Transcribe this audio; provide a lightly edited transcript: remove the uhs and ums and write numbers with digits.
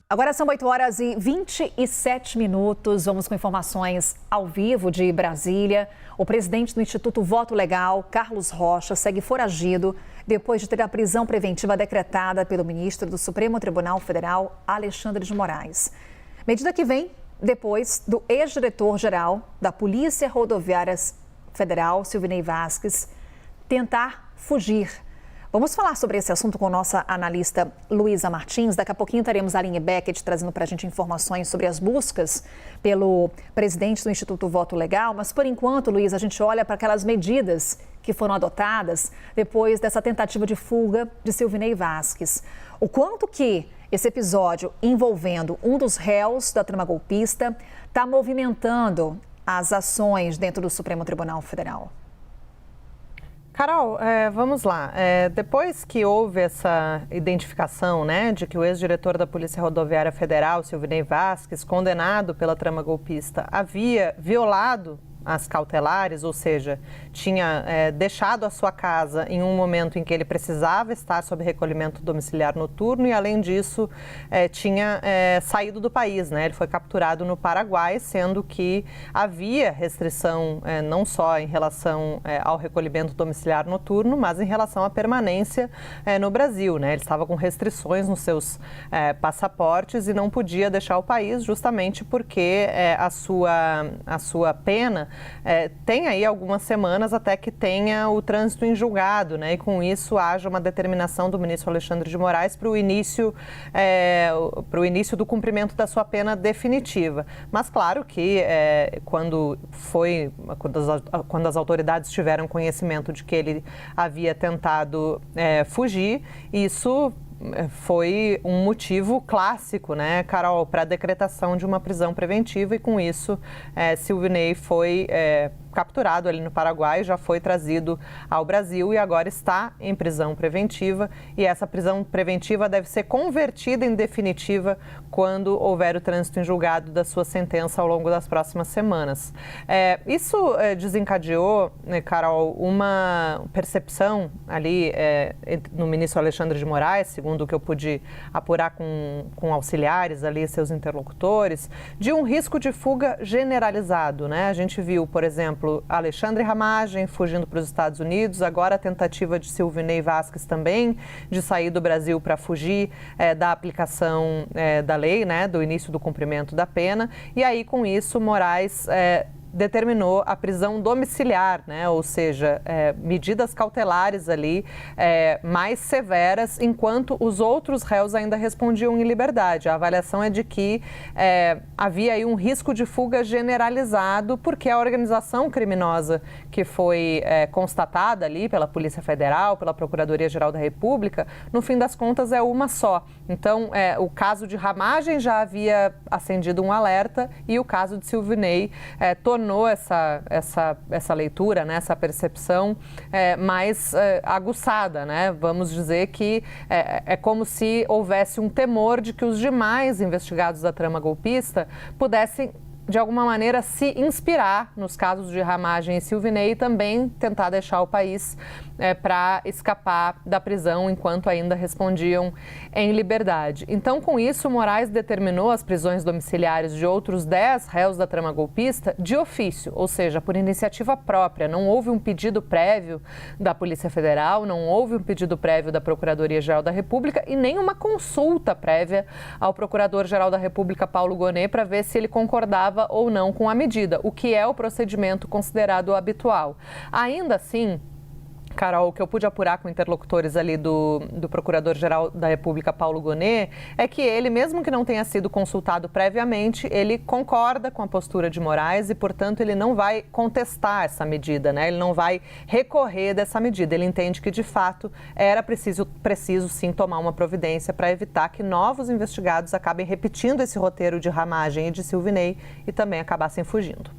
Agora são 8h27. Vamos com informações ao vivo de Brasília. O presidente do Instituto Voto Legal, Carlos Rocha, segue foragido depois de ter a prisão preventiva decretada pelo ministro do Supremo Tribunal Federal, Alexandre de Moraes. Medida que vem depois do ex-diretor-geral da Polícia Rodoviária Federal, Silvinei Vasquez, tentar fugir. Vamos falar sobre esse assunto com nossa analista Luísa Martins. Daqui a pouquinho teremos a Aline Beckett trazendo para a gente informações sobre as buscas pelo presidente do Instituto Voto Legal. Mas, por enquanto, Luísa, a gente olha para aquelas medidas que foram adotadas depois dessa tentativa de fuga de Silvinei Vasquez. O quanto que esse episódio envolvendo um dos réus da trama golpista está movimentando as ações dentro do Supremo Tribunal Federal? Carol, vamos lá. Depois que houve essa identificação, de que o ex-diretor da Polícia Rodoviária Federal, Silvinei Vasquez, condenado pela trama golpista, havia violado as cautelares, ou seja, tinha deixado a sua casa em um momento em que ele precisava estar sob recolhimento domiciliar noturno e, além disso, tinha saído do país, Ele foi capturado no Paraguai, sendo que havia restrição não só em relação ao recolhimento domiciliar noturno, mas em relação à permanência no Brasil, Ele estava com restrições nos seus passaportes e não podia deixar o país justamente porque a sua pena tem aí algumas semanas até que tenha o trânsito em julgado, E com isso haja uma determinação do ministro Alexandre de Moraes para o início do cumprimento da sua pena definitiva. Mas claro que quando as autoridades tiveram conhecimento de que ele havia tentado fugir, isso foi um motivo clássico, Carol, para a decretação de uma prisão preventiva e com isso Silvinei foi capturado ali no Paraguai, já foi trazido ao Brasil e agora está em prisão preventiva e essa prisão preventiva deve ser convertida em definitiva quando houver o trânsito em julgado da sua sentença ao longo das próximas semanas. Isso desencadeou, Carol, uma percepção ali no ministro Alexandre de Moraes, segundo o que eu pude apurar com auxiliares ali, seus interlocutores, de um risco de fuga generalizado, A gente viu, por exemplo, Alexandre Ramagem fugindo para os Estados Unidos, agora a tentativa de Silvinei Vasquez também de sair do Brasil para fugir da aplicação da lei, do início do cumprimento da pena, e aí com isso Moraes determinou a prisão domiciliar, ou seja, medidas cautelares ali mais severas, enquanto os outros réus ainda respondiam em liberdade. A avaliação é de que havia aí um risco de fuga generalizado, porque a organização criminosa que foi constatada ali pela Polícia Federal, pela Procuradoria-Geral da República, no fim das contas é uma só. Então, o caso de Ramagem já havia acendido um alerta e o caso de Silvinei tornou essa leitura, essa percepção mais aguçada, Vamos dizer que é como se houvesse um temor de que os demais investigados da trama golpista pudessem, de alguma maneira, se inspirar nos casos de Ramagem e Silvinei e também tentar deixar o país para escapar da prisão enquanto ainda respondiam em liberdade. Então, com isso, Moraes determinou as prisões domiciliares de outros 10 réus da trama golpista de ofício, ou seja, por iniciativa própria. Não houve um pedido prévio da Polícia Federal, não houve um pedido prévio da Procuradoria-Geral da República e nem uma consulta prévia ao Procurador-Geral da República, Paulo Gonet, para ver se ele concordava ou não com a medida, o que é o procedimento considerado habitual. Ainda assim, Carol, o que eu pude apurar com interlocutores ali do Procurador-Geral da República, Paulo Gonet, é que ele, mesmo que não tenha sido consultado previamente, ele concorda com a postura de Moraes e, portanto, ele não vai contestar essa medida, Ele não vai recorrer dessa medida. Ele entende que, de fato, era preciso sim tomar uma providência para evitar que novos investigados acabem repetindo esse roteiro de Ramagem e de Silvinei e também acabassem fugindo.